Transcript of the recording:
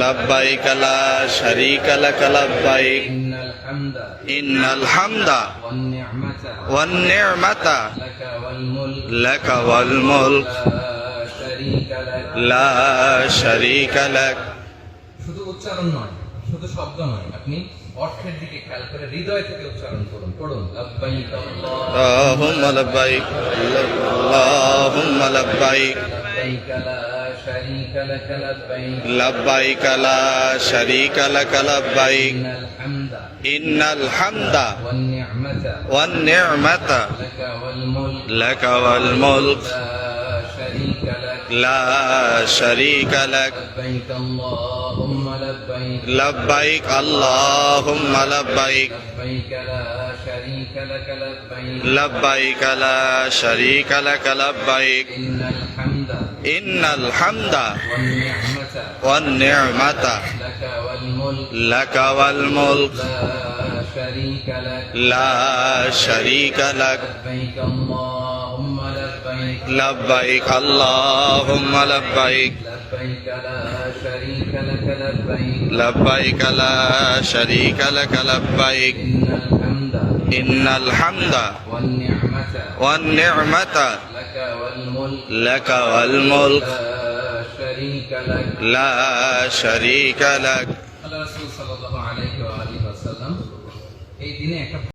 لبيك لا شريك لك لبيك إن الحمد والنعمة لك والملك لا شريك لك। শুধু উচ্চারণ নয়, শুধু শব্দ নয়, আপনি অর্থের দিকে খেয়াল করে হৃদয় থেকে উচ্চারণ করুন। পড়ুন লব্বাইক اللهم لبيك اللهم لبيك لبيك لا شريك لك لبيك لبيك لا شريك لك لبيك إن الحمد إن الحمد والنعمة والنعمة لك والملك لك والملك لا شريك لك لا شريك لك لبيك اللهم لبيك لبيك اللهم لبيك لبيك لا شريك لك لبيك لبيك لا شريك لك لبيك إن الحمد إن الحمد والنعمة والنعمة لك والملك لك والملك لا شريك لك لا شريك لك لبيك اللهم لبيك لبيك لا شريك لك لبيك لبيك لا شريك لك لبيك إن الحمد والنعمة لك والملك لا شريك لك আল্লাহ রাসূল সাল্লাল্লাহু আলাইহি ওয়া আলিহি ওয়াসাল্লাম এই দিনে একটা